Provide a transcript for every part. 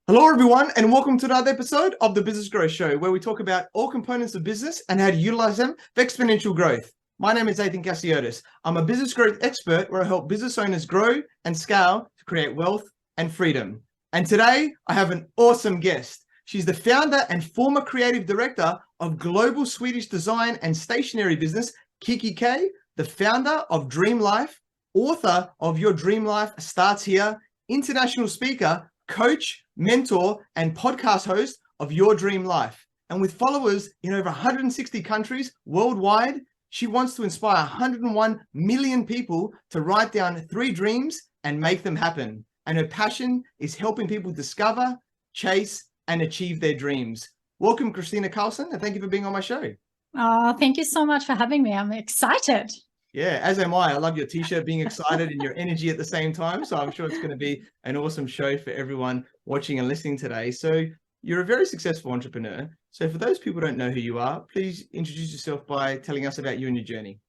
Hello, everyone, and welcome to another episode of the Business Growth Show, where we talk about all components of business and how to utilize them for exponential growth. My name is Athin Cassiotis. I'm a business growth expert where I help business owners grow and scale to create wealth and freedom. And today, I have an awesome guest. She's the founder and former creative director of global Swedish design and stationery business, kikki.K, the founder of Dream Life, author of Your Dream Life Starts Here, international speaker, coach, mentor, and podcast host of Your Dream Life. And with followers in over 160 countries worldwide, she wants to inspire 101 million people to write down 3 dreams and make them happen. And her passion is helping people discover, chase, and achieve their dreams. Welcome, Kristina Karlsson, and thank you for being on my show. Thank you so much for having me. I'm excited. Yeah, as am I. I love your t-shirt, being excited and your energy at the same time. So I'm sure it's going to be an awesome show for everyone watching and listening today. So you're a very successful entrepreneur. So for those people who don't know who you are, please introduce yourself by telling us about you and your journey.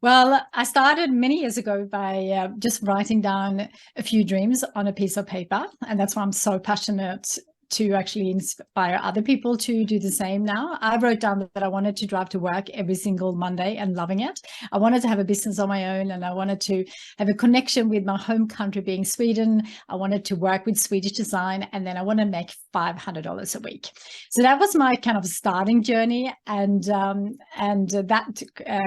Well, I started many years ago by just writing down a few dreams on a piece of paper. And that's why I'm so passionate to actually inspire other people to do the same now. I wrote down that I wanted to drive to work every single Monday and loving it. I wanted to have a business on my own, and I wanted to have a connection with my home country being Sweden. I wanted to work with Swedish design, and then I want to make $500 a week. So that was my kind of starting journey, and that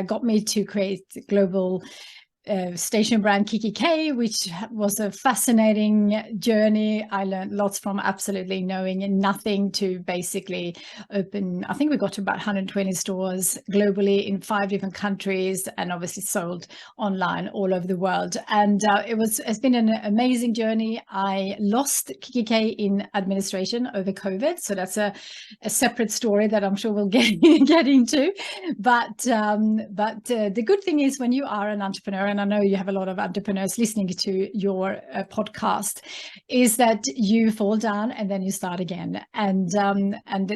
got me to create global station brand kikki.K, which was a fascinating journey. I learned lots from absolutely knowing nothing to basically open. I think we got to about 120 stores globally in 5 different countries, and obviously sold online all over the world. And it's been an amazing journey. I lost kikki.K in administration over COVID, so that's a separate story that I'm sure we'll get into. But the good thing is, when you are an entrepreneur, and I know you have a lot of entrepreneurs listening to your podcast, is that you fall down and then you start again. And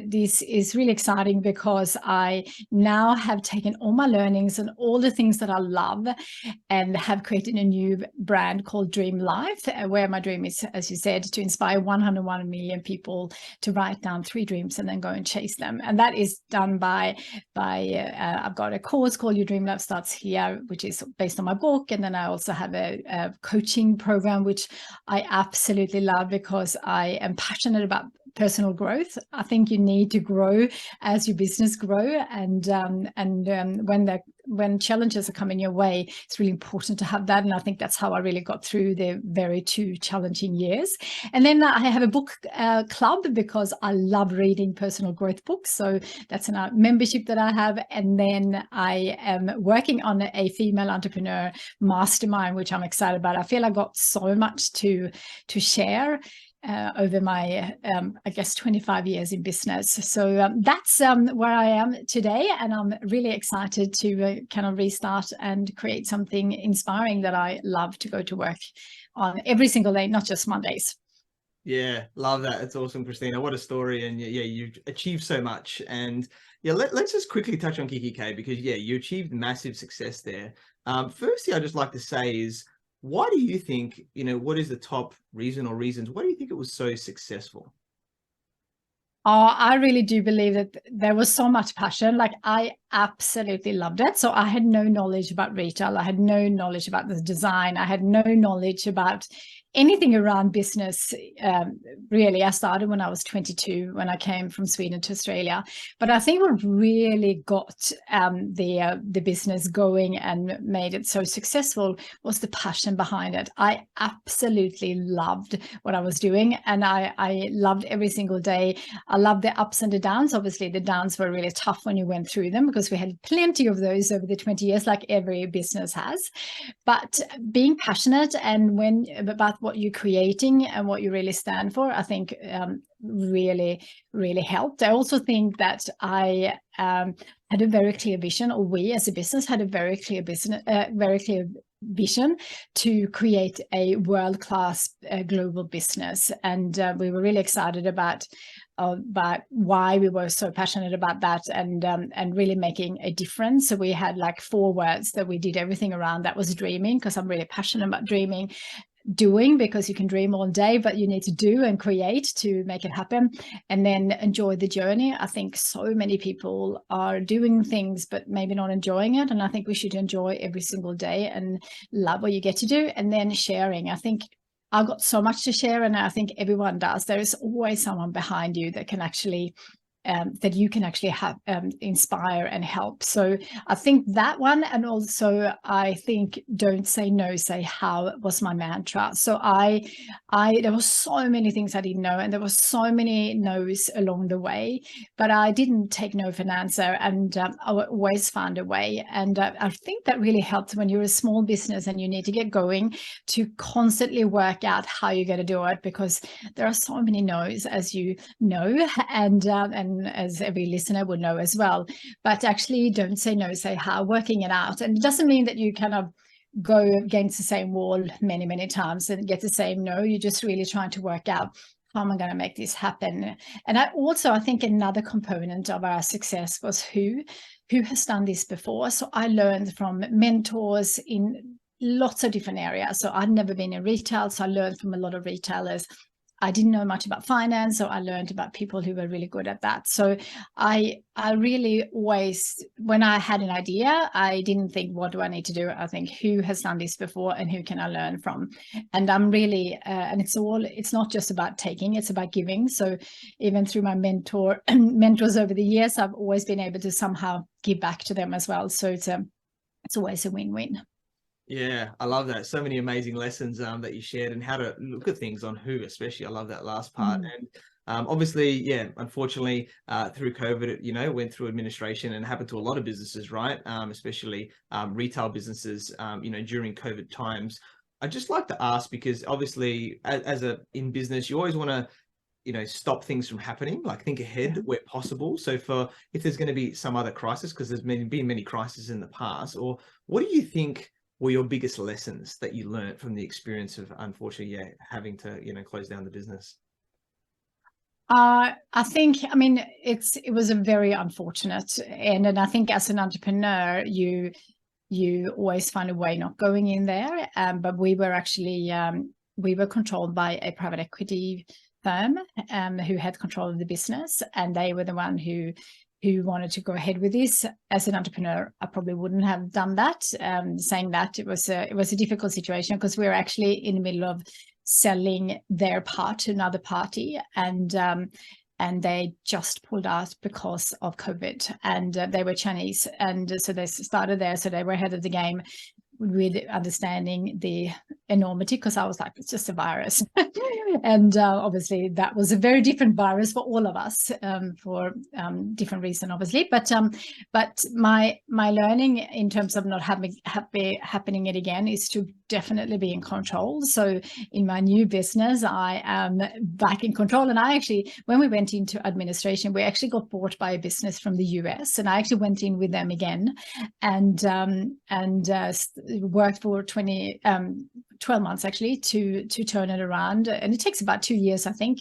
this is really exciting because I now have taken all my learnings and all the things that I love and have created a new brand called Dream Life, where my dream is, as you said, to inspire 101 million people to write down 3 dreams and then go and chase them. And that is done by I've got a course called Your Dream Life Starts Here, which is based on my book. And then I also have a coaching program, which I absolutely love because I am passionate about personal growth. I think you need to grow as your business grow, and when challenges are coming your way, it's really important to have that. And I think that's how I really got through the very 2 challenging years. And then I have a book club because I love reading personal growth books. So that's a membership that I have. And then I am working on a female entrepreneur mastermind, which I'm excited about. I feel I got so much to share over my, I guess, 25 years in business. So that's where I am today. And I'm really excited to kind of restart and create something inspiring that I love to go to work on every single day, not just Mondays. Yeah, love that. It's awesome, Kristina. What a story. And yeah, you've achieved so much. And yeah, let's just quickly touch on kikki.K, because yeah, you achieved massive success there. Firstly, I'd just like to say is, why do you think, what is the top reason or reasons? Why do you think it was so successful? I really do believe that there was so much passion. Like, I absolutely loved it. So I had no knowledge about retail. I had no knowledge about the design. I had no knowledge about anything around business. Really, I started when I was 22, when I came from Sweden to Australia. But I think what really got the business going and made it so successful was the passion behind it. I absolutely loved what I was doing, and I loved every single day. I loved the ups and the downs. Obviously, the downs were really tough when you went through them, because we had plenty of those over the 20 years, like every business has. But being passionate and about what you're creating and what you really stand for, I think really, really helped. I also think that I had a very clear vision, or we as a business had a very clear vision to create a world-class global business. And we were really excited about why we were so passionate about that, and really making a difference. So we had like 4 words that we did everything around. That was dreaming, because I'm really passionate about dreaming. doing, because you can dream all day, but you need to do and create to make it happen, and then enjoy the journey. I think so many people are doing things but maybe not enjoying it, and I think we should enjoy every single day and love what you get to do, and then sharing. I think I've got so much to share, and I think everyone does. There is always someone behind you that can actually that you can actually have inspire and help. So I think that one, and also I think don't say no, say how was my mantra. So I there were so many things I didn't know, and there were so many no's along the way, but I didn't take no for an answer, and I always found a way. And I think that really helped when you're a small business and you need to get going, to constantly work out how you're going to do it, because there are so many no's, as you know, and as every listener would know as well. But actually don't say no, say how, working it out. And it doesn't mean that you kind of go against the same wall many times and get the same no. You're just really trying to work out, how am I going to make this happen? And I think another component of our success was who has done this before. So I learned from mentors in lots of different areas. So I'd never been in retail, so I learned from a lot of retailers. I didn't know much about finance, so I learned about people who were really good at that. So I really always, when I had an idea, I didn't think, what do I need to do? I think, who has done this before and who can I learn from? And I'm really, and it's not just about taking, it's about giving. So even through my mentors over the years, I've always been able to somehow give back to them as well. So it's always a win-win. Yeah, I love that. So many amazing lessons that you shared, and how to look at things on who, especially. I love that last part. And obviously, yeah, unfortunately, through COVID, it, went through administration, and happened to a lot of businesses, right? Especially retail businesses, during COVID times. I'd just like to ask, because obviously in business, you always want to, stop things from happening, like think ahead where possible. So if there's going to be some other crisis, because there's been many crises in the past, or what do you think were your biggest lessons that you learned from the experience of, unfortunately, having to, close down the business? I think, it was a very unfortunate, and I think as an entrepreneur, you always find a way not going in there. But we were actually, we were controlled by a private equity firm who had control of the business, and they were the one who wanted to go ahead with this. As an entrepreneur, I probably wouldn't have done that. Saying that, it was a difficult situation, because we were actually in the middle of selling their part to another party, and they just pulled out because of COVID, and they were Chinese, and so they started there. So they were ahead of the game with understanding the enormity, because I was like, it's just a virus. And obviously that was a very different virus for all of us, for different reason, obviously. But my learning in terms of not happening it again is to definitely be in control. So in my new business, I am back in control. And I actually, when we went into administration, we actually got bought by a business from the US, and I actually went in with them again, and worked for 12 months actually to turn it around. And it takes about 2 years, I think.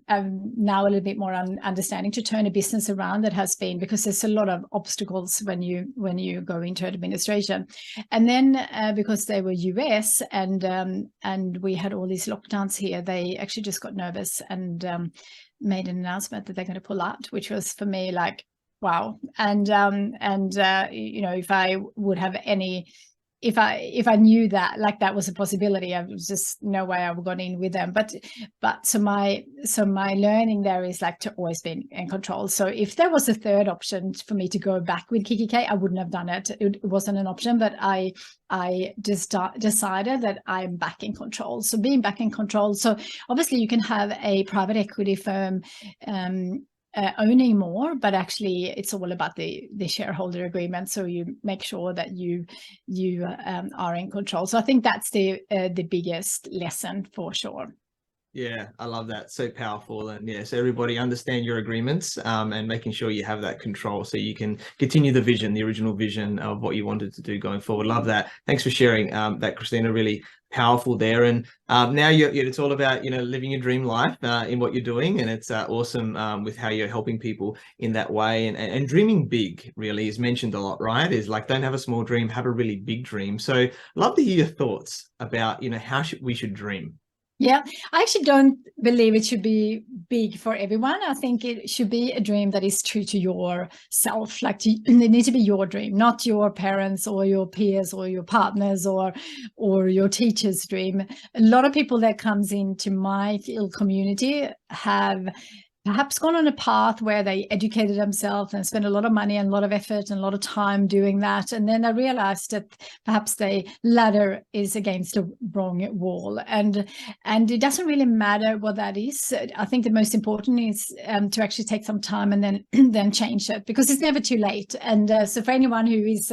Now a little bit more understanding to turn a business around that has been, because there's a lot of obstacles when you go into administration. And then because they were US, and we had all these lockdowns here, they actually just got nervous and made an announcement that they're going to pull out, which was for me like, wow. And if I would have if I knew that, like, that was a possibility, I was just no way I would have gone in with them. But so my learning there is like to always be in control. So if there was a third option for me to go back with kikki.K, I wouldn't have done it. It wasn't an option, but I just decided that I'm back in control. So being back in control. So obviously you can have a private equity firm owning more, but actually it's all about the shareholder agreement. So you make sure that you are in control. So I think that's the biggest lesson for sure. Yeah, I love that. So powerful. And yeah, so everybody understand your agreements, and making sure you have that control so you can continue the vision, the original vision of what you wanted to do going forward. Love that. Thanks for sharing that, Kristina. Really powerful there. And now it's all about, living your dream life in what you're doing. And it's awesome with how you're helping people in that way. And dreaming big really is mentioned a lot, right? Is like, don't have a small dream, have a really big dream. So love to hear your thoughts about, how we should dream. Yeah, I actually don't believe it should be big for everyone. I think it should be a dream that is true to yourself. Like it needs to be your dream, not your parents or your peers or your partners or your teacher's dream. A lot of people that comes into my community have perhaps gone on a path where they educated themselves and spent a lot of money and a lot of effort and a lot of time doing that. And then I realized that perhaps the ladder is against a wrong wall. And it doesn't really matter what that is. I think the most important is to actually take some time and then change it, because it's never too late. And so for anyone who is,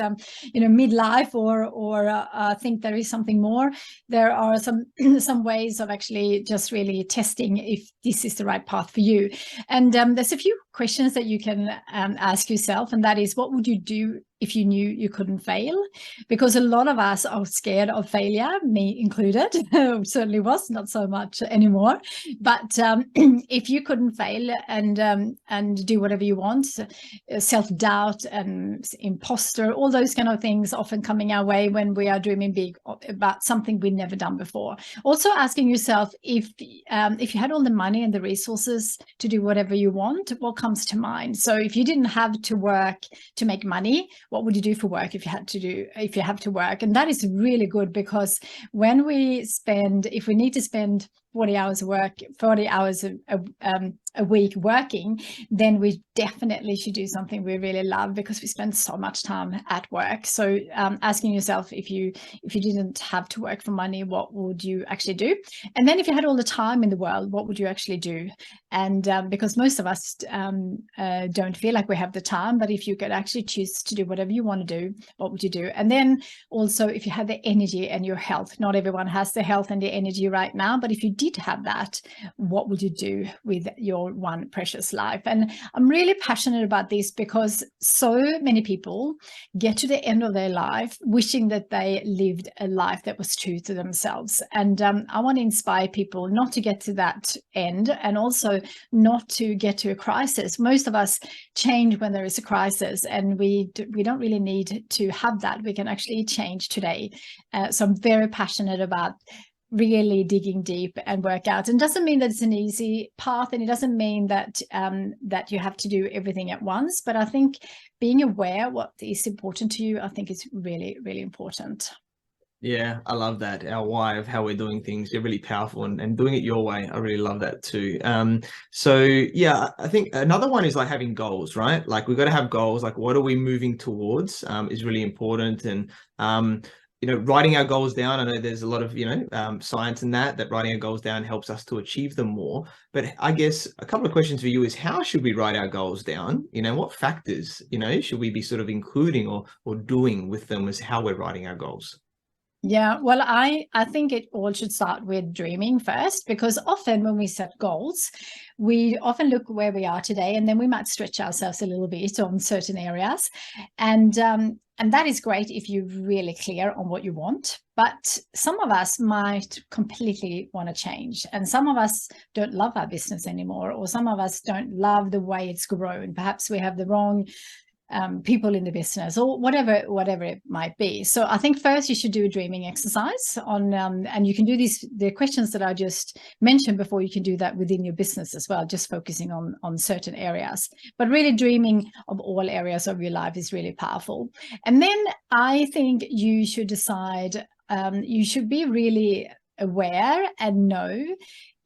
midlife or think there is something more, there are some ways of actually just really testing if this is the right path for you. And there's a few questions that you can ask yourself, and that is, what would you do if you knew you couldn't fail? Because a lot of us are scared of failure, me included. Certainly was, not so much anymore. But if you couldn't fail and do whatever you want, self-doubt and imposter, all those kind of things often coming our way when we are dreaming big about something we've never done before. Also asking yourself, if you had all the money and the resources to do whatever you want, what comes to mind? So if you didn't have to work to make money, what would you do for work if you have to work? And that is really good, because when if we need to spend 40 hours a week working, then we definitely should do something we really love, because we spend so much time at work. So asking yourself, if you didn't have to work for money, what would you actually do? And then if you had all the time in the world, what would you actually do? And because most of us don't feel like we have the time, but if you could actually choose to do whatever you want to do, what would you do? And then also, if you had the energy and your health, not everyone has the health and the energy right now, but if you did have that, what would you do with your one precious life? And I'm really passionate about this, because so many people get to the end of their life wishing that they lived a life that was true to themselves. And I want to inspire people not to get to that end, and also not to get to a crisis. Most of us change when there is a crisis, and we don't really need to have that. We can actually change today. So I'm very passionate about really digging deep and work out. And doesn't mean that it's an easy path, and it doesn't mean that that you have to do everything at once. But I think being aware what is important to you, I think is really, really important. Yeah, I love that. Our why of how we're doing things, you're really powerful, and doing it your way. I really love that too. So yeah, I think another one is like having goals, right? Like we've got to have goals. Like what are we moving towards is really important. And writing our goals down. I know there's a lot of, science in that writing our goals down helps us to achieve them more. But I guess a couple of questions for you is, how should we write our goals down? What factors, should we be sort of including or doing with them as how we're writing our goals? Yeah, well, I think it all should start with dreaming first, because often when we set goals, we often look where we are today, and then we might stretch ourselves a little bit on certain areas. And that is great if you're really clear on what you want. But some of us might completely want to change. And some of us don't love our business anymore, or some of us don't love the way it's grown. Perhaps we have the wrong people in the business, or whatever it might be. So I think first you should do a dreaming exercise on, and you can do the questions that I just mentioned before. You can do that within your business as well, just focusing on certain areas. But really dreaming of all areas of your life is really powerful. And then I think you should decide, you should be really aware and know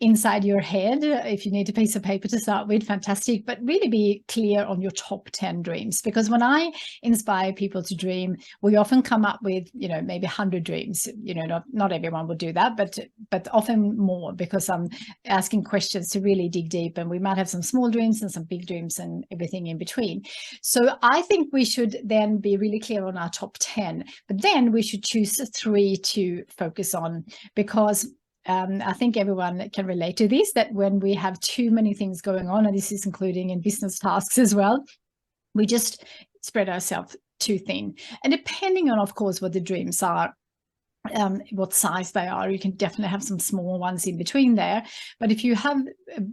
inside your head. If you need a piece of paper to start with, fantastic, but really be clear on your top 10 dreams. Because when I inspire people to dream, we often come up with, maybe 100 dreams. Not everyone will do that, but often more, because I'm asking questions to really dig deep, and we might have some small dreams and some big dreams and everything in between. So I think we should then be really clear on our top 10, but then we should choose 3 to focus on, because I think everyone can relate to this, that when we have too many things going on, and this is including in business tasks as well, we just spread ourselves too thin. And depending on, of course, what the dreams are, what size they are. You can definitely have some small ones in between there, but if you have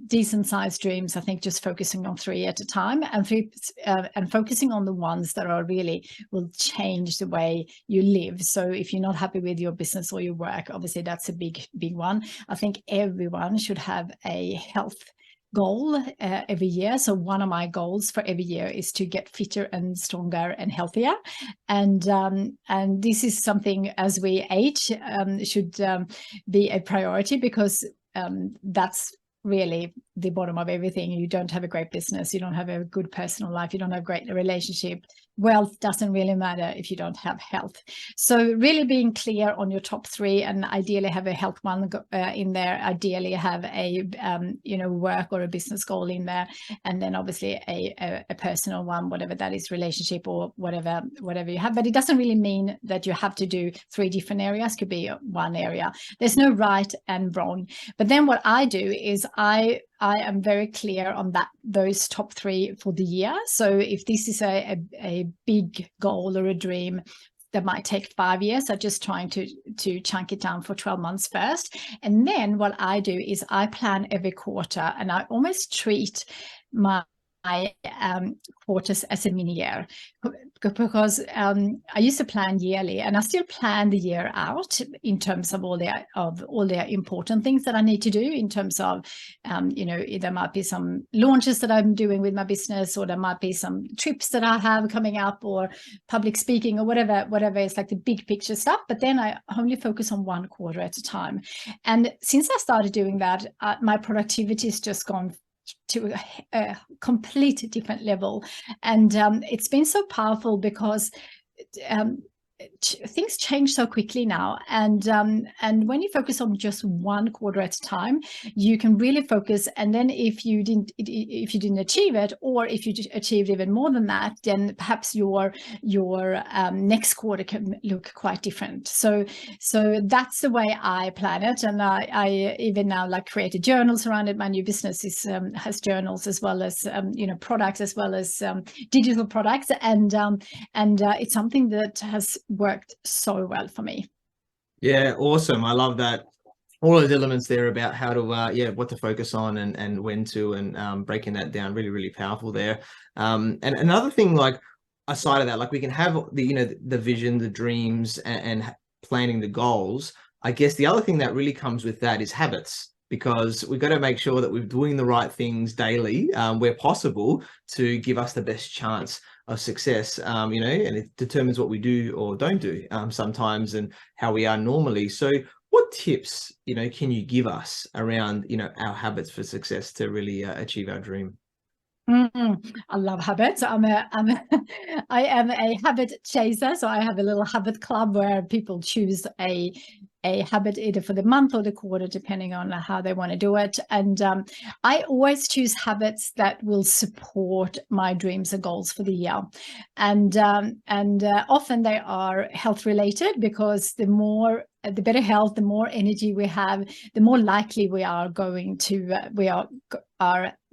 decent sized dreams, I think just focusing on 3 at a time, and focusing on the ones that are really will change the way you live. So if you're not happy with your business or your work, obviously that's a big one. I think everyone should have a health goal every year. So one of my goals for every year is to get fitter and stronger and healthier, and this is something as we age should be a priority, because that's really the bottom of everything. You don't have a great business, you don't have a good personal life, you don't have a great relationship, wealth doesn't really matter if you don't have health. So really being clear on your top 3, and ideally have a health one in there, ideally have a work or a business goal in there, and then obviously a personal one, whatever that is, relationship or whatever you have. But it doesn't really mean that you have to do 3 different areas, could be one area. There's no right and wrong. But then what I do is I am very clear on those top 3 for the year. So if this is a big goal or a dream that might take 5 years, I'm just trying to chunk it down for 12 months first. And then what I do is I plan every quarter, and I almost treat my quarters as a mini year, because I used to plan yearly, and I still plan the year out in terms of all the important things that I need to do in terms of there might be some launches that I'm doing with my business, or there might be some trips that I have coming up, or public speaking, or whatever is like the big picture stuff. But then I only focus on 1 quarter at a time. And since I started doing that, my productivity has just gone to a complete different level, and it's been so powerful because things change so quickly now, and when you focus on just 1 quarter at a time, you can really focus. And then if you didn't achieve it, or if you achieved even more than that, then perhaps your next quarter can look quite different. So that's the way I plan it. And I even now like created journals around it. My new business has journals as well as products, as well as digital products, and it's something that has worked so well for me. Yeah, awesome. I love that. All those elements there about how to what to focus on and when to, and breaking that down, really, really powerful there. And another thing, like aside of that, like we can have the vision, the dreams, and planning the goals. I guess the other thing that really comes with that is habits, because we've got to make sure that we're doing the right things daily where possible to give us the best chance of success, and it determines what we do or don't do sometimes, and how we are normally. So what tips, can you give us around, our habits for success to really achieve our dream? I love habits. I am a habit chaser. So I have a little habit club where people choose a habit either for the month or the quarter, depending on how they want to do it. And I always choose habits that will support my dreams and goals for the year. And often they are health related, because the better health, the more energy we have, the more likely we are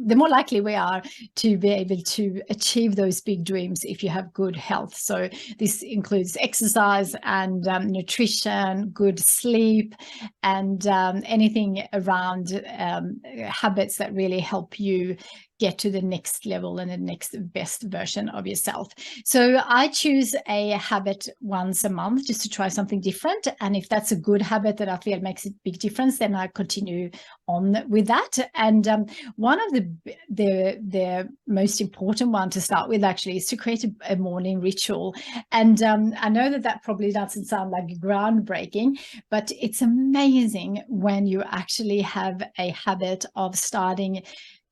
the more likely we are to be able to achieve those big dreams if you have good health. So this includes exercise and nutrition, good sleep, and anything around habits that really help you get to the next level and the next best version of yourself. So I choose a habit once a month just to try something different. And if that's a good habit that I feel makes a big difference, then I continue on with that. And one of the most important one to start with actually is to create a morning ritual. And I know that probably doesn't sound like groundbreaking, but it's amazing when you actually have a habit of starting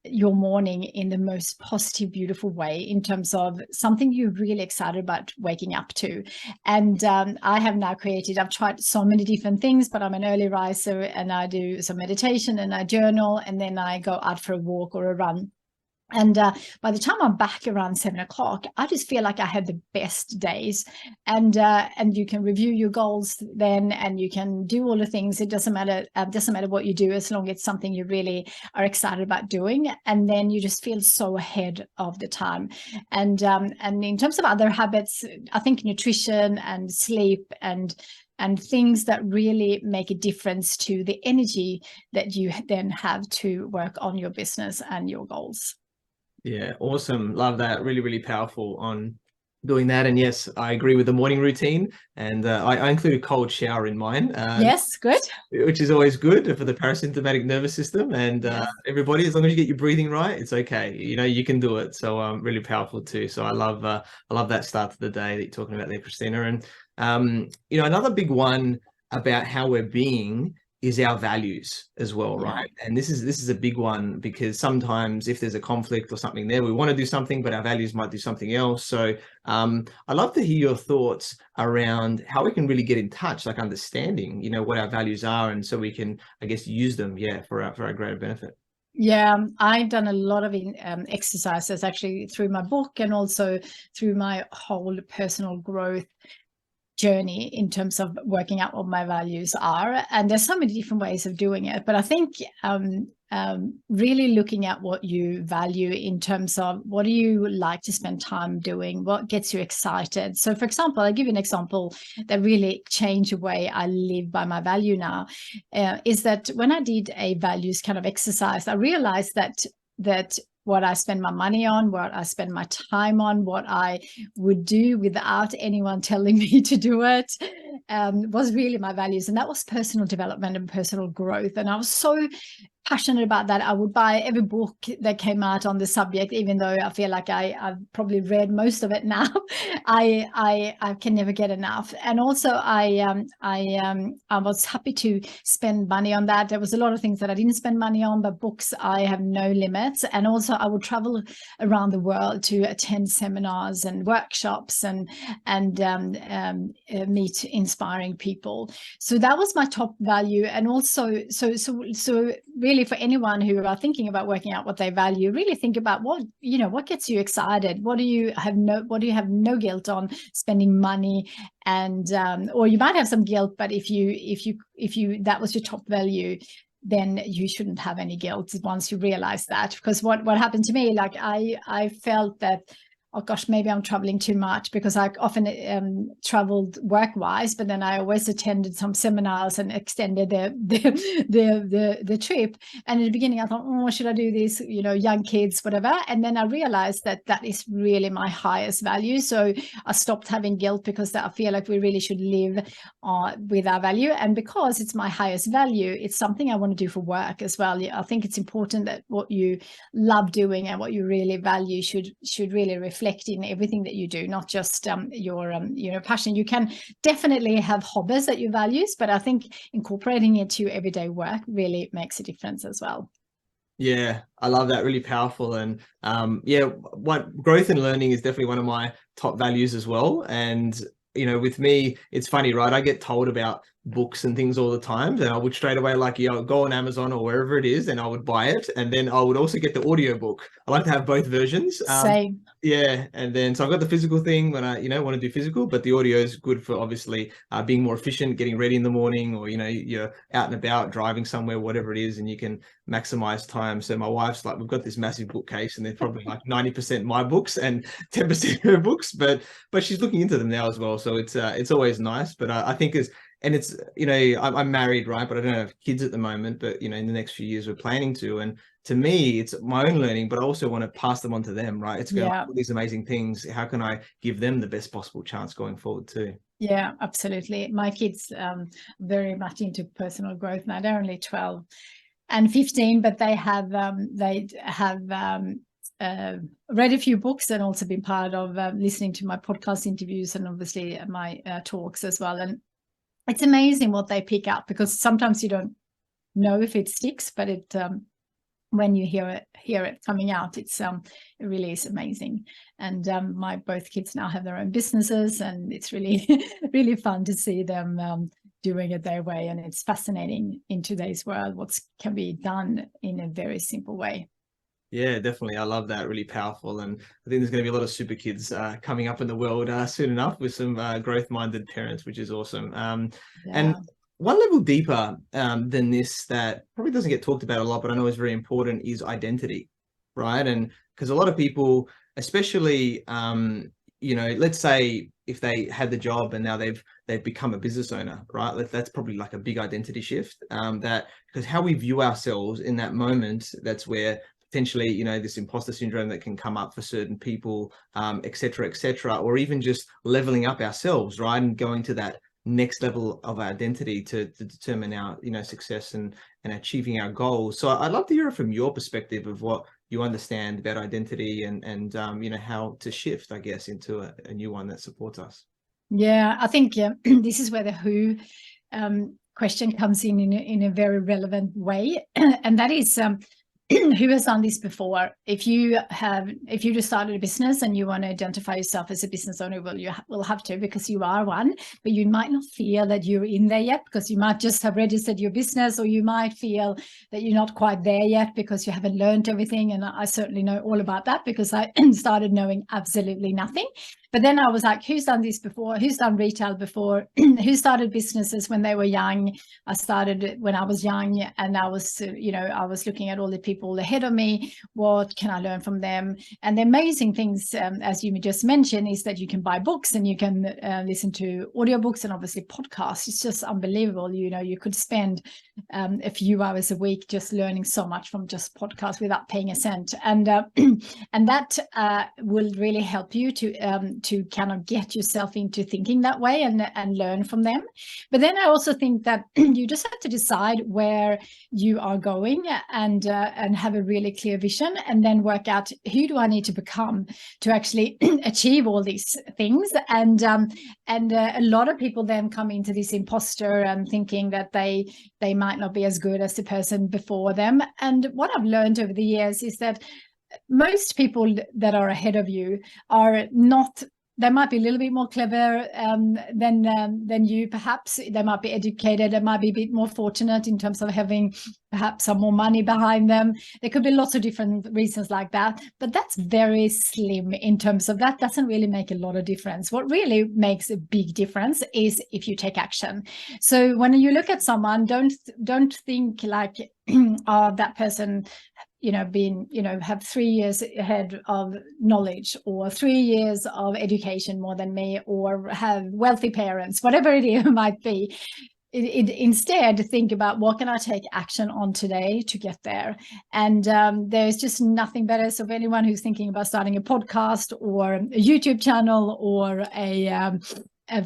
your morning in the most positive, beautiful way, in terms of something you're really excited about waking up to. And I have now I've tried so many different things, but I'm an early riser, and I do some meditation, and I journal, and then I go out for a walk or a run. And by the time I'm back around 7 o'clock, I just feel like I had the best days. And you can review your goals then, and you can do all the things. It doesn't matter what you do, as long as it's something you really are excited about doing. And then you just feel so ahead of the time. And in terms of other habits, I think nutrition and sleep and and things that really make a difference to the energy that you then have to work on your business and your goals. Yeah, awesome. Love that. Really, really powerful on doing that. And yes, I agree with the morning routine. And I include a cold shower in mine. Yes, good. Which is always good for the parasympathetic nervous system. And Yes. everybody, as long as you get your breathing right, it's okay. You know, you can do it. So really powerful too. So I love that start to the day that you're talking about there, Kristina. And you know, another big one about how we're being is our values as well, right? And this is a big one, because sometimes if there's a conflict or something there, we want to do something, but our values might do something else. So I'd love to hear your thoughts around how we can really get in touch, like understanding, you know, what our values are, and so we can, I guess, use them, for our greater benefit. Yeah, I've done a lot of exercises actually through my book and also through my whole personal growth journey in terms of working out what my values are. And there's so many different ways of doing it, but I think really looking at what you value in terms of what do you like to spend time doing, what gets you excited. So for example, I'll give you an example that really changed the way I live by my value now, is that when I did a values kind of exercise, I realized that what I spend my money on, what I spend my time on, what I would do without anyone telling me to do it, was really my values. And that was personal development and personal growth. And I was so passionate about that. I would buy every book that came out on the subject, even though I feel like I've probably read most of it now. I can never get enough. And also I was happy to spend money on that. There was a lot of things that I didn't spend money on, but books, I have no limits. And also I would travel around the world to attend seminars and workshops and meet inspiring people. So that was my top value. And also, so really for anyone who are thinking about working out what they value, really think about what gets you excited. What do you have no guilt on spending money, and or you might have some guilt, but if you that was your top value, then you shouldn't have any guilt once you realize that. Because what happened to me, like I felt that, oh gosh, maybe I'm traveling too much, because I often traveled work-wise, but then I always attended some seminars and extended the trip. And in the beginning, I thought, oh, should I do this? You know, young kids, whatever. And then I realized that is really my highest value. So I stopped having guilt, because I feel like we really should live with our value. And because it's my highest value, it's something I want to do for work as well. I think it's important that what you love doing and what you really value should really reflect in everything that you do, not just your passion. You can definitely have hobbies that you value, but I think incorporating it to everyday work really makes a difference as well. Yeah, I love that. Really powerful. And what growth and learning is definitely one of my top values as well. And you know, with me, it's funny, right? I get told about books and things all the time, and I would straight away, like, go on Amazon or wherever it is, and I would buy it. And then I would also get the audio book. I like to have both versions. Same. Yeah, and then so I've got the physical thing when I want to do physical, but the audio is good for obviously being more efficient, getting ready in the morning, or you're out and about driving somewhere, whatever it is, and you can maximize time. So my wife's like, we've got this massive bookcase, and they're probably like 90% my books and 10% her books, but she's looking into them now as well. So it's always nice. But I think it's I'm married, right? But I don't have kids at the moment. But in the next few years we're planning to. And to me, it's my own learning, but I also want to pass them on to them, right? It's going all these amazing things. How can I give them the best possible chance going forward too? Yeah, absolutely. My kids very much into personal growth now. They're only 12 and 15, but they have read a few books and also been part of listening to my podcast interviews and obviously my talks as well. And it's amazing what they pick up, because sometimes you don't know if it sticks, but it when you hear it coming out, it really is amazing. And my both kids now have their own businesses, and it's really really fun to see them doing it their way. And it's fascinating in today's world what can be done in a very simple way. Yeah, definitely. I love that. Really powerful. And I think there's going to be a lot of super kids coming up in the world soon enough, with some growth-minded parents, which is awesome. And one level deeper than this that probably doesn't get talked about a lot, but I know is very important, is identity, right? And because a lot of people, especially, let's say if they had the job and now they've become a business owner, right? That's probably like a big identity shift, that because how we view ourselves in that moment, that's where potentially, you know, this imposter syndrome that can come up for certain people, et cetera, or even just leveling up ourselves, right? And going to that next level of identity to determine our, you know, success and achieving our goals. So I'd love to hear from your perspective of what you understand about identity and you know, how to shift, I guess, into a new one that supports us. Yeah, I think this is where the who question comes in a very relevant way, and that is who has done this before? If you just started a business and you want to identify yourself as a business owner, well, you will have to, because you are one, but you might not feel that you're in there yet, because you might just have registered your business, or you might feel that you're not quite there yet because you haven't learned everything. And I certainly know all about that, because I started knowing absolutely nothing. But then I was like, who's done this before? Who's done retail before? Who started businesses when they were young? I started when I was young, and I was, you know, I was looking at all the people ahead of me. What can I learn from them? And the amazing things, as you just mentioned, is that you can buy books and you can listen to audiobooks and obviously podcasts. It's just unbelievable. You know, you could spend a few hours a week just learning so much from just podcasts without paying a cent. And and that will really help you to kind of get yourself into thinking that way and learn from them. But then I also think that you just have to decide where you are going and have a really clear vision, and then work out, who do I need to become to actually achieve all these things. And a lot of people then come into this imposter and thinking that they might not be as good as the person before them. And what I've learned over the years is that most people that are ahead of you are not, they might be a little bit more clever than you, perhaps. They might be educated, they might be a bit more fortunate in terms of having perhaps some more money behind them. There could be lots of different reasons like that, but that's very slim in terms of that. Doesn't really make a lot of difference. What really makes a big difference is if you take action. So when you look at someone, don't think like, oh, that person, you know, being, you know, have 3 years ahead of knowledge, or 3 years of education more than me, or have wealthy parents, whatever it might be. Instead, think about, what can I take action on today to get there? And there's just nothing better. So if anyone who's thinking about starting a podcast or a YouTube channel or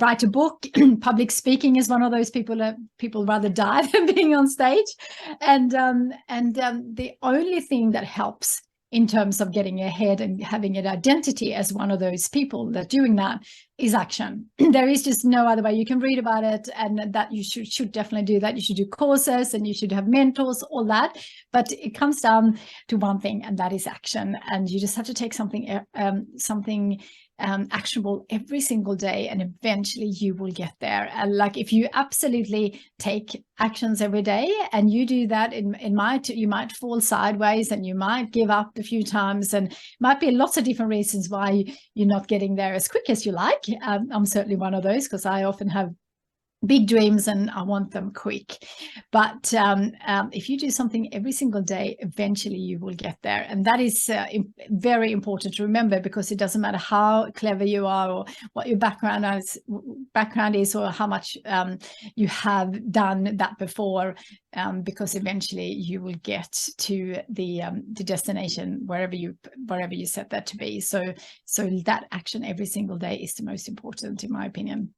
write a book, public speaking is one of those people that people rather die than being on stage. And the only thing that helps in terms of getting ahead and having an identity as one of those people that doing that is action. There is just no other way. You can read about it, and that you should definitely do that. You should do courses and you should have mentors, all that. But it comes down to one thing, and that is action. And you just have to take something actionable every single day, and eventually you will get there. And like, if you absolutely take actions every day and you do that, you might fall sideways and you might give up a few times, and might be lots of different reasons why you're not getting there as quick as you like. I'm certainly one of those, because I often have big dreams and I want them quick. But if you do something every single day, eventually you will get there. And that is very important to remember, because it doesn't matter how clever you are or what your background is or how much you have done that before, because eventually you will get to the destination wherever you set that to be. So that action every single day is the most important, in my opinion.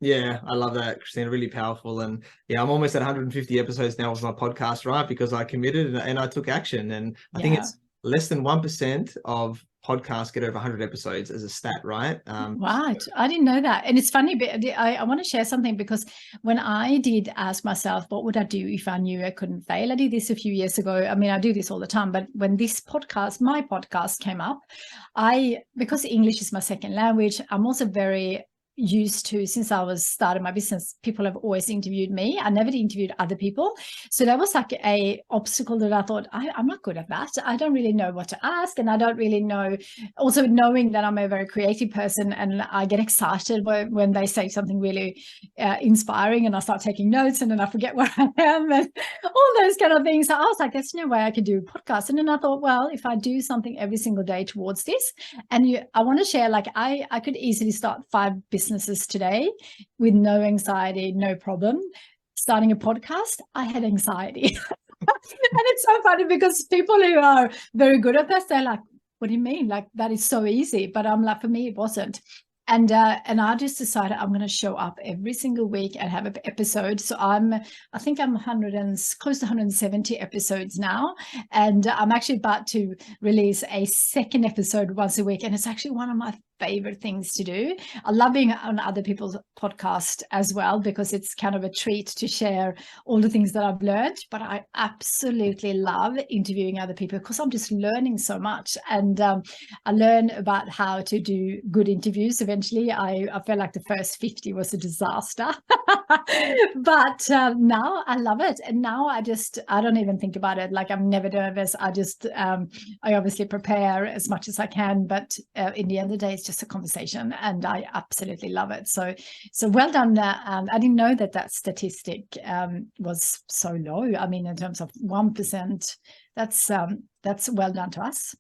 Yeah, I love that, Kristina. Really powerful. And yeah, I'm almost at 150 episodes now with my podcast, right? Because I committed and I took action. And I think it's less than 1% of podcasts get over 100 episodes as a stat, right? Right. I didn't know that. And it's funny, but I want to share something, because when I did ask myself, what would I do if I knew I couldn't fail? I did this a few years ago. I mean, I do this all the time, but when my podcast came up, because English is my second language, I'm also very used to, since I started my business, people have always interviewed me. I never interviewed other people. So that was like a obstacle that I thought, I'm not good at that. I don't really know what to ask. And I don't really know, also knowing that I'm a very creative person and I get excited when they say something really inspiring, and I start taking notes and then I forget where I am and all those kind of things. So I was like, there's no way I could do a podcast. And then I thought, well, if I do something every single day towards this, and I want to share, like I could easily start 5 businesses businesses today with no anxiety, no problem. Starting a podcast, I had anxiety. And it's so funny because people who are very good at this, they're like, what do you mean? Like, that is so easy. But I'm like, for me, it wasn't. And I just decided I'm going to show up every single week and have an episode. So I think I'm close to 170 episodes now. And I'm actually about to release a second episode once a week. And it's actually one of my favorite things to do. I love being on other people's podcast as well, because it's kind of a treat to share all the things that I've learned. But I absolutely love interviewing other people because I'm just learning so much. And I learn about how to do good interviews. Eventually, I felt like the first 50 was a disaster. But now I love it. And now I don't even think about it. Like, I'm never nervous. I obviously prepare as much as I can. But in the end of the day, it's just a conversation, and I absolutely love it. So well done. I didn't know that statistic was so low. I mean, in terms of 1%, that's well done to us.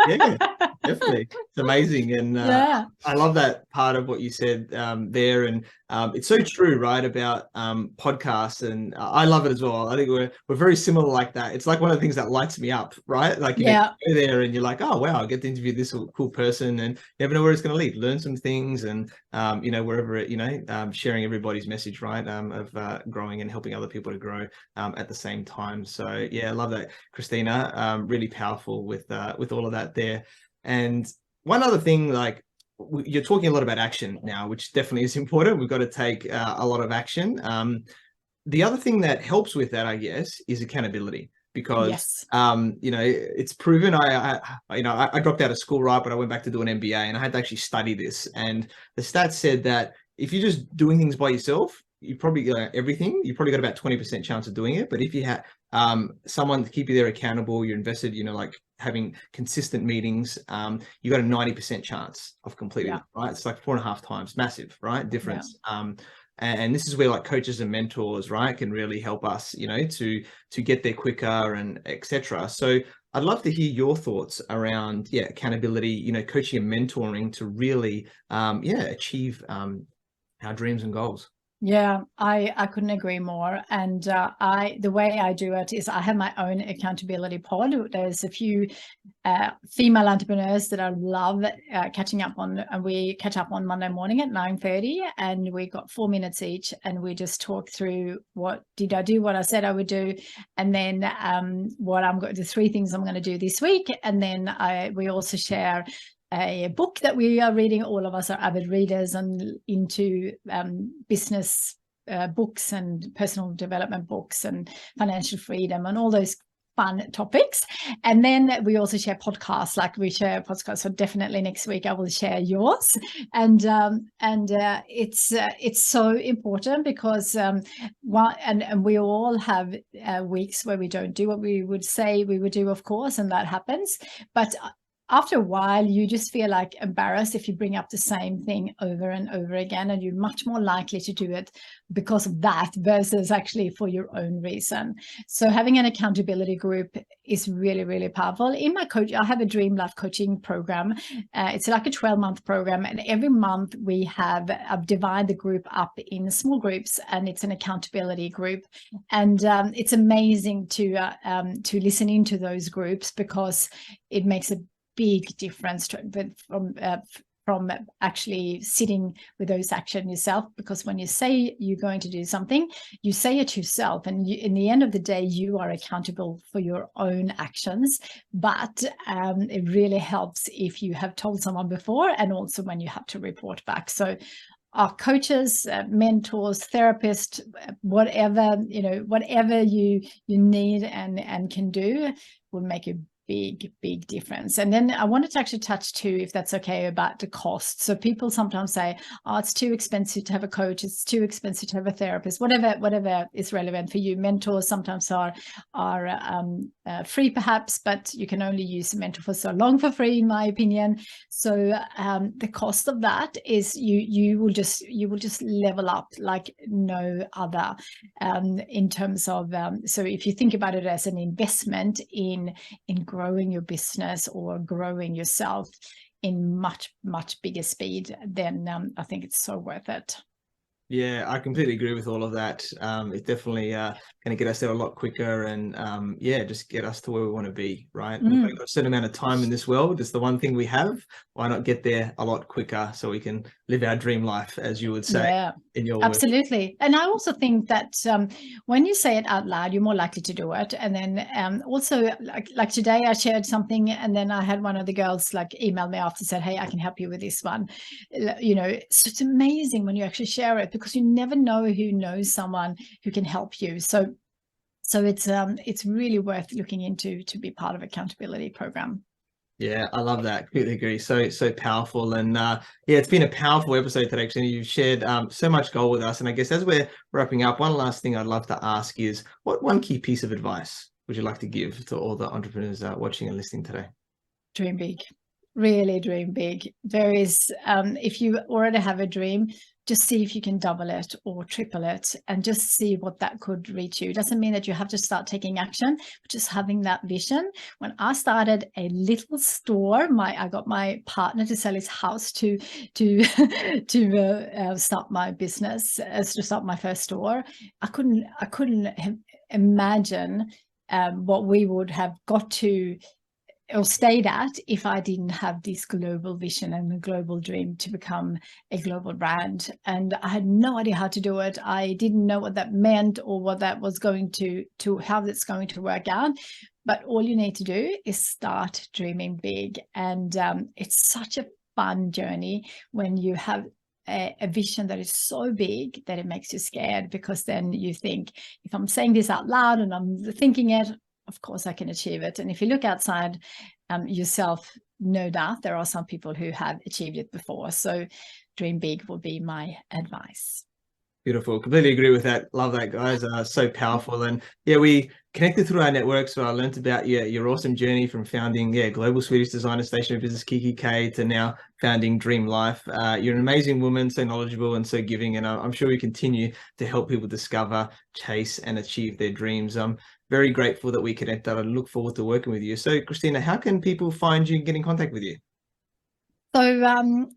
Yeah, definitely. It's amazing. And I love that part of what you said there. And it's so true, right, about podcasts. And I love it as well. I think we're very similar like that. It's like one of the things that lights me up, right? Like, you know, you go there and you're like, oh, wow, I get to interview this cool person, and you never know where it's going to lead. Learn some things, and, you know, wherever it, you know, sharing everybody's message, right, of growing and helping other people to grow at the same time. So, yeah, I love that, Kristina. Really powerful with all of that there. And one other thing, like, you're talking a lot about action now, which definitely is important. We've got to take a lot of action. The other thing that helps with that, I guess, is accountability, because you know, it's proven. I dropped out of school, right, but I went back to do an MBA, and I had to actually study this. And the stats said that if you're just doing things by yourself, you probably got everything. You probably got about 20% chance of doing it. But if you have someone to keep you there accountable, you're invested, you know, like having consistent meetings, you got a 90% chance of completing it, right? It's like 4.5 times, massive, right? Difference. And this is where, like, coaches and mentors, right, can really help us, you know, to get there quicker and etc. So I'd love to hear your thoughts around, accountability, you know, coaching and mentoring to really, achieve our dreams and goals. Yeah, I couldn't agree more. And the way I do it is I have my own accountability pod. There's a few female entrepreneurs that I love catching up on, and we catch up on Monday morning at 9:30, and we got 4 minutes each, and we just talk through what did I do, what I said I would do, and then the 3 things I'm going to do this week, and then we also share a book that we are reading. All of us are avid readers and into business books and personal development books and financial freedom and all those fun topics. And then we also share podcasts, like we share podcasts. So definitely next week I will share yours. And it's so important because and we all have weeks where we don't do what we would say we would do, of course, and that happens. But after a while, you just feel like embarrassed if you bring up the same thing over and over again, and you're much more likely to do it because of that versus actually for your own reason. So having an accountability group is really, really powerful. In my I have a Dream Life coaching program. It's like a 12-month program, and every month we have divide the group up in small groups, and it's an accountability group. And it's amazing to listen into those groups because it makes a big difference from actually sitting with those action yourself, because when you say you're going to do something, you say it yourself, and in the end of the day you are accountable for your own actions. But it really helps if you have told someone before, and also when you have to report back. So our coaches, mentors, therapists, whatever you need and can do will make a big difference. And then I wanted to actually touch too, if that's okay, about the cost. So people sometimes say, oh, it's too expensive to have a coach, it's too expensive to have a therapist, whatever is relevant for you. Mentors sometimes are free perhaps, but you can only use a mentor for so long for free, in my opinion. So the cost of that is you will just level up like no other in terms of so if you think about it as an investment in growing your business or growing yourself, in much bigger speed, then I think it's so worth it. Yeah, I completely agree with all of that. It's definitely going to get us there a lot quicker, and yeah, just get us to where we want to be, right? We've got a certain amount of time in this world. It's the one thing we have. Why not get there a lot quicker so we can live our dream life, as you would say in your words? Absolutely. And I also think that when you say it out loud, you're more likely to do it. And then also, like today, I shared something, and then I had one of the girls like email me after, said, "Hey, I can help you with this one." You know, so it's amazing when you actually share it, because you never know who knows someone who can help you. So it's really worth looking into to be part of accountability program. Yeah, I love that. Completely agree. So powerful. And yeah, it's been a powerful episode today, Kristina. You've shared so much gold with us. And I guess as we're wrapping up, one last thing I'd love to ask is, what one key piece of advice would you like to give to all the entrepreneurs watching and listening today? Dream big. Really dream big. There is, if you already have a dream, just see if you can double it or triple it, and just see what that could reach you. It doesn't mean that you have to start taking action, but just having that vision. When I started a little store, I got my partner to sell his house to start my business, to start my first store. I couldn't have imagined what we would have got to or stayed at if I didn't have this global vision and a global dream to become a global brand. And I had no idea how to do it. I didn't know what that meant or what that was going to how that's going to work out. But all you need to do is start dreaming big. And it's such a fun journey when you have a vision that is so big that it makes you scared, because then you think, if I'm saying this out loud and I'm thinking it, of course I can achieve it. And if you look outside yourself, no doubt there are some people who have achieved it before. So dream big will be my advice. Beautiful. Completely agree with that. Love that, guys. So powerful. And yeah, we connected through our network. So I learned about your awesome journey from founding global Swedish designer stationery business kikki.K to now founding Dream Life. You're an amazing woman, so knowledgeable and so giving. And I'm sure we continue to help people discover, chase, and achieve their dreams. I'm very grateful that we connected. I look forward to working with you. So Kristina, how can people find you and get in contact with you? So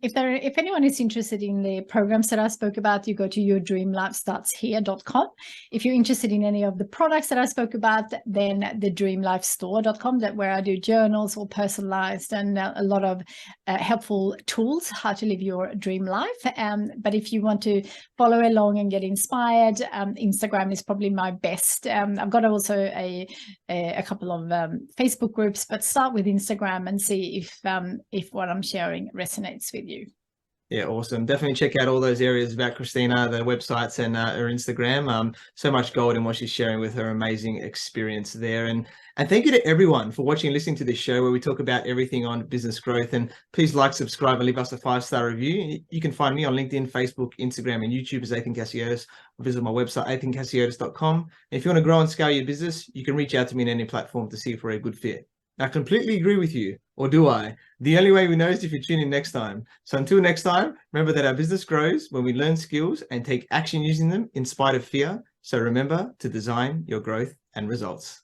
if anyone is interested in the programs that I spoke about, you go to yourdreamlifestartshere.com. If you're interested in any of the products that I spoke about, then the dreamlifestore.com, where I do journals, all personalized, and a lot of helpful tools how to live your dream life. But if you want to follow along and get inspired, Instagram is probably my best. I've got also a couple of Facebook groups, but start with Instagram and see if what I'm sharing resonates with you. Yeah, awesome. Definitely check out all those areas about Kristina, the websites and her Instagram. So much gold in what she's sharing with her amazing experience there. And thank you to everyone for watching and listening to this show, where we talk about everything on business growth. And please like, subscribe, and leave us a 5-star review. You can find me on LinkedIn, Facebook, Instagram, and YouTube as Athin Cassiotis. Visit my website, athincassiotis.com. And if you want to grow and scale your business, you can reach out to me on any platform to see if we're a good fit. I completely agree with you, or do I? The only way we know is if you tune in next time. So until next time, remember that our business grows when we learn skills and take action using them in spite of fear. So remember to design your growth and results.